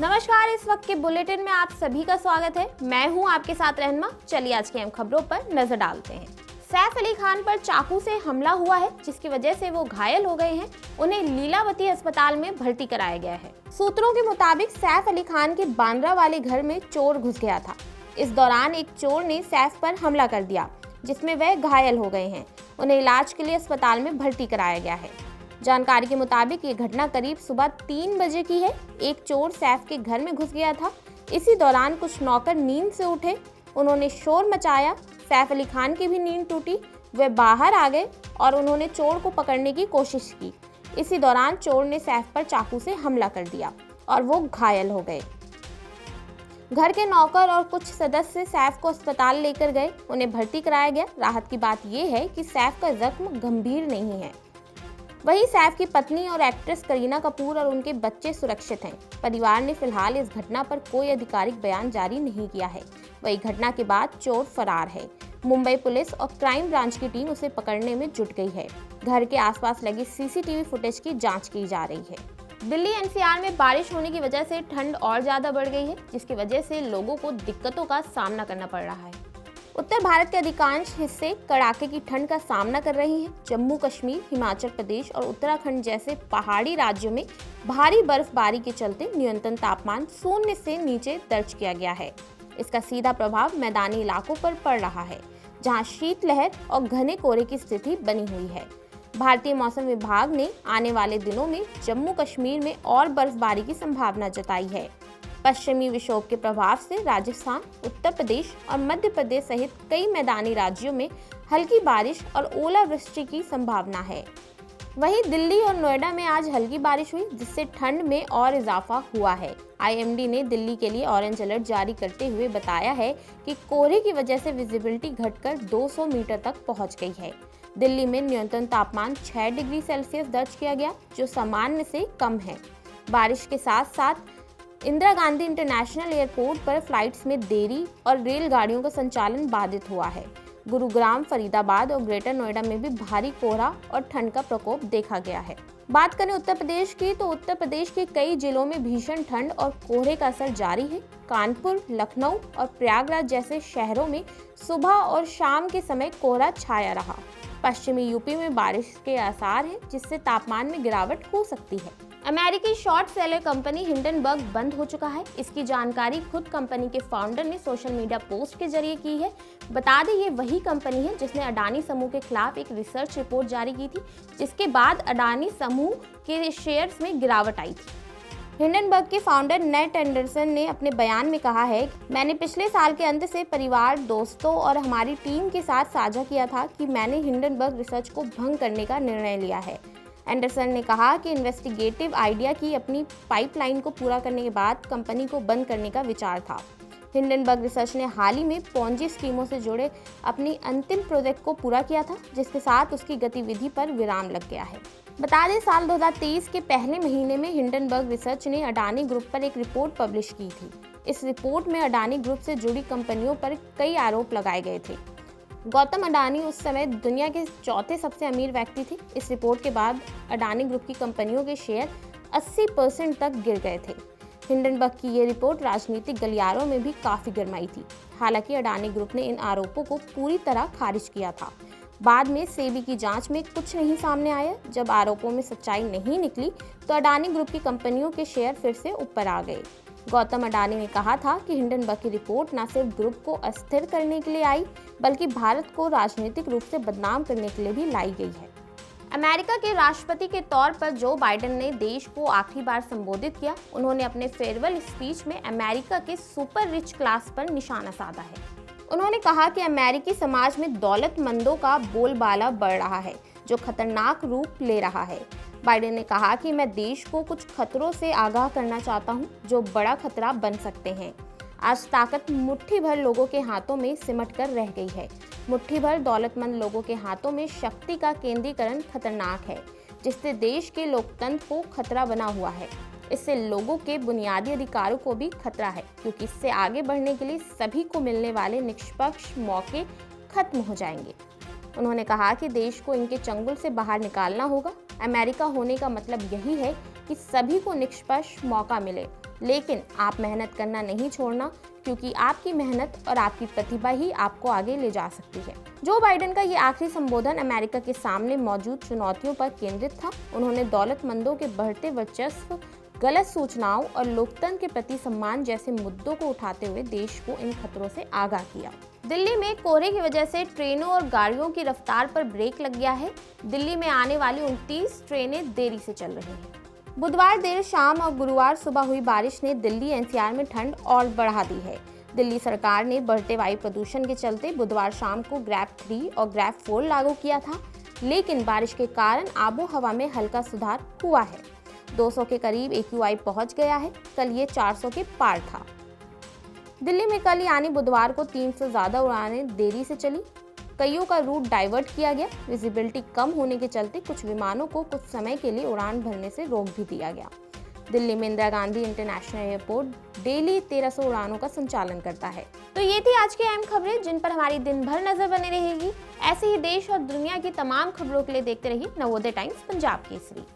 नमस्कार, इस वक्त के बुलेटिन में आप सभी का स्वागत है। मैं हूं आपके साथ रहनमा। चलिए आज की अहम खबरों पर नजर डालते हैं। सैफ अली खान पर चाकू से हमला हुआ है, जिसकी वजह से वो घायल हो गए हैं। उन्हें लीलावती अस्पताल में भर्ती कराया गया है। सूत्रों के मुताबिक सैफ अली खान के बांद्रा वाले घर में चोर घुस गया था। इस दौरान एक चोर ने सैफ पर हमला कर दिया, जिसमें वह घायल हो गए हैं। उन्हें इलाज के लिए अस्पताल में भर्ती कराया गया है। जानकारी के मुताबिक ये घटना करीब सुबह 3 बजे की है। एक चोर सैफ के घर में घुस गया था। इसी दौरान कुछ नौकर नींद से उठे, उन्होंने शोर मचाया। सैफ अली खान की भी नींद टूटी, वे बाहर आ गए और उन्होंने चोर को पकड़ने की कोशिश की। इसी दौरान चोर ने सैफ पर चाकू से हमला कर दिया और वो घायल हो गए। घर के नौकर और कुछ सदस्य सैफ को अस्पताल लेकर गए, उन्हें भर्ती कराया गया। राहत की बात यह है कि सैफ का जख्म गंभीर नहीं है। वहीं सैफ की पत्नी और एक्ट्रेस करीना कपूर और उनके बच्चे सुरक्षित हैं। परिवार ने फिलहाल इस घटना पर कोई आधिकारिक बयान जारी नहीं किया है। वहीं घटना के बाद चोर फरार है। मुंबई पुलिस और क्राइम ब्रांच की टीम उसे पकड़ने में जुट गई है। घर के आसपास लगी सीसीटीवी फुटेज की जांच की जा रही है। दिल्ली एनसीआर में बारिश होने की वजह से ठंड और ज्यादा बढ़ गई है, जिसकी वजह से लोगों को दिक्कतों का सामना करना पड़ रहा है। उत्तर भारत के अधिकांश हिस्से कड़ाके की ठंड का सामना कर रही हैं। जम्मू कश्मीर, हिमाचल प्रदेश और उत्तराखंड जैसे पहाड़ी राज्यों में भारी बर्फबारी के चलते न्यूनतम तापमान 0 से नीचे दर्ज किया गया है। इसका सीधा प्रभाव मैदानी इलाकों पर पड़ रहा है, जहां शीतलहर और घने कोहरे की स्थिति बनी हुई है। भारतीय मौसम विभाग ने आने वाले दिनों में जम्मू कश्मीर में और बर्फबारी की संभावना जताई है। पश्चिमी विक्षोभ के प्रभाव से राजस्थान, उत्तर प्रदेश और मध्य प्रदेश सहित कई मैदानी राज्यों में हल्की बारिश और ओलावृष्टि की संभावना है। वहीं दिल्ली और नोएडा में आज हल्की बारिश हुई, जिससे ठंड में और इजाफा हुआ है। आईएमडी ने दिल्ली के लिए ऑरेंज अलर्ट जारी करते हुए बताया है कि कोहरे की वजह से विजिबिलिटी घटकर 200 मीटर तक पहुंच गई है। दिल्ली में न्यूनतम तापमान 6 डिग्री सेल्सियस दर्ज किया गया, जो सामान्य से कम है। बारिश के साथ साथ इंदिरा गांधी इंटरनेशनल एयरपोर्ट पर फ्लाइट्स में देरी और रेलगाड़ियों का संचालन बाधित हुआ है। गुरुग्राम, फरीदाबाद और ग्रेटर नोएडा में भी भारी कोहरा और ठंड का प्रकोप देखा गया है। बात करें उत्तर प्रदेश की, तो उत्तर प्रदेश के कई जिलों में भीषण ठंड और कोहरे का असर जारी है। कानपुर, लखनऊ और प्रयागराज जैसे शहरों में सुबह और शाम के समय कोहरा छाया रहा। पश्चिमी यूपी में बारिश के आसार हैं, जिससे तापमान में गिरावट हो सकती है। अमेरिकी शॉर्ट सेलर कंपनी हिंडनबर्ग बंद हो चुका है। इसकी जानकारी खुद कंपनी के फाउंडर ने सोशल मीडिया पोस्ट के जरिए की है। बता दें, ये वही कंपनी है जिसने अडानी समूह के खिलाफ एक रिसर्च रिपोर्ट जारी की थी, जिसके बाद अडानी समूह के शेयर्स में गिरावट आई थी। हिंडनबर्ग के फाउंडर नेट एंडरसन ने अपने बयान में कहा है, मैंने पिछले साल के अंत से परिवार, दोस्तों और हमारी टीम के साथ साझा किया था कि मैंने हिंडनबर्ग रिसर्च को भंग करने का निर्णय लिया है। एंडरसन ने कहा कि इन्वेस्टिगेटिव आइडिया की अपनी पाइपलाइन को पूरा करने के बाद कंपनी को बंद करने का विचार था। हिंडनबर्ग रिसर्च ने हाल ही में पोंजी स्कीमों से जुड़े अपनी अंतिम प्रोजेक्ट को पूरा किया था, जिसके साथ उसकी गतिविधि पर विराम लग गया है। बता दें, साल 2023 के पहले महीने में हिंडनबर्ग रिसर्च ने अडानी ग्रुप पर एक रिपोर्ट पब्लिश की थी। इस रिपोर्ट में अडानी ग्रुप से जुड़ी कंपनियों पर कई आरोप लगाए गए थे। गौतम अडानी उस समय दुनिया के चौथे सबसे अमीर व्यक्ति थे। इस रिपोर्ट के बाद अडानी ग्रुप की कंपनियों के शेयर 80% तक गिर गए थे। हिंडनबर्ग की ये रिपोर्ट राजनीतिक गलियारों में भी काफ़ी गरमाई थी। हालांकि अडानी ग्रुप ने इन आरोपों को पूरी तरह खारिज किया था। बाद में सेबी की जांच में कुछ नहीं सामने आया। जब आरोपों में सच्चाई नहीं निकली, तो अडानी ग्रुप की कंपनियों के शेयर फिर से ऊपर आ गए। गौतम अडानी ने कहा था कि हिंडनबर्ग की रिपोर्ट न सिर्फ ग्रुप को अस्थिर करने के लिए आई, बल्कि भारत को राजनीतिक रूप से बदनाम करने के लिए भी लाई गई है। अमेरिका के राष्ट्रपति के तौर पर जो बाइडेन ने देश को आखिरी बार संबोधित किया। उन्होंने अपने फेयरवेल स्पीच में अमेरिका के सुपर रिच क्लास पर निशाना साधा है। उन्होंने कहा कि अमेरिकी समाज में दौलतमंदों का बोलबाला बढ़ रहा है, जो खतरनाक रूप ले रहा है। बाइडेन ने कहा कि मैं देश को कुछ खतरों से आगाह करना चाहता हूं, जो बड़ा खतरा बन सकते हैं। आज ताकत मुट्ठी भर लोगों के हाथों में सिमट कर रह गई है। मुट्ठी भर दौलतमंद लोगों के हाथों में शक्ति का केंद्रीकरण खतरनाक है, जिससे देश के लोकतंत्र को खतरा बना हुआ है। इससे लोगों के बुनियादी अधिकारों को भी खतरा है, क्योंकि इससे आगे बढ़ने के लिए सभी को मिलने वाले निष्पक्ष मौके खत्म हो जाएंगे। उन्होंने कहा कि देश को इनके चंगुल से बाहर निकालना होगा। अमेरिका होने का मतलब यही है कि सभी को निष्पक्ष मौका मिले लेकिन आप मेहनत करना नहीं छोड़ना, क्योंकि आपकी मेहनत और आपकी प्रतिभा ही आपको आगे ले जा सकती है। जो बाइडेन का ये आखिरी संबोधन अमेरिका के सामने मौजूद चुनौतियों पर केंद्रित था। उन्होंने दौलतमंदों के बढ़ते वर्चस्व, गलत सूचनाओं और लोकतंत्र के प्रति सम्मान जैसे मुद्दों को उठाते हुए देश को इन खतरों से आगाह किया। दिल्ली में कोहरे की वजह से ट्रेनों और गाड़ियों की रफ्तार पर ब्रेक लग गया है। दिल्ली में आने वाली 29 ट्रेनें देरी से चल रही हैं। बुधवार देर शाम और गुरुवार सुबह हुई बारिश ने दिल्ली एनसीआर में ठंड और बढ़ा दी है। दिल्ली सरकार ने बढ़ते वायु प्रदूषण के चलते बुधवार शाम को ग्रैप 3 और ग्रैप 4 लागू किया था, लेकिन बारिश के कारण आबो हवा में हल्का सुधार हुआ है। 200 के करीब AQI पहुंच गया है। कल ये 400 के पार था। दिल्ली में कल यानी बुधवार को 300 से ज़्यादा उड़ानें देरी से चली। कईयों का रूट डाइवर्ट किया गया। विजिबिलिटी कम होने के चलते कुछ विमानों को कुछ समय के लिए उड़ान भरने से रोक भी दिया गया। दिल्ली में Indira Gandhi international airport daily 1300 उड़ानों का संचालन करता है। तो ये थी आज की अहम खबरें, जिन पर हमारी दिन भर नजर बनी रहेगी। ऐसे ही देश और दुनिया की तमाम खबरों के लिए देखते रहिए नवोदय टाइम्स पंजाब केसरी।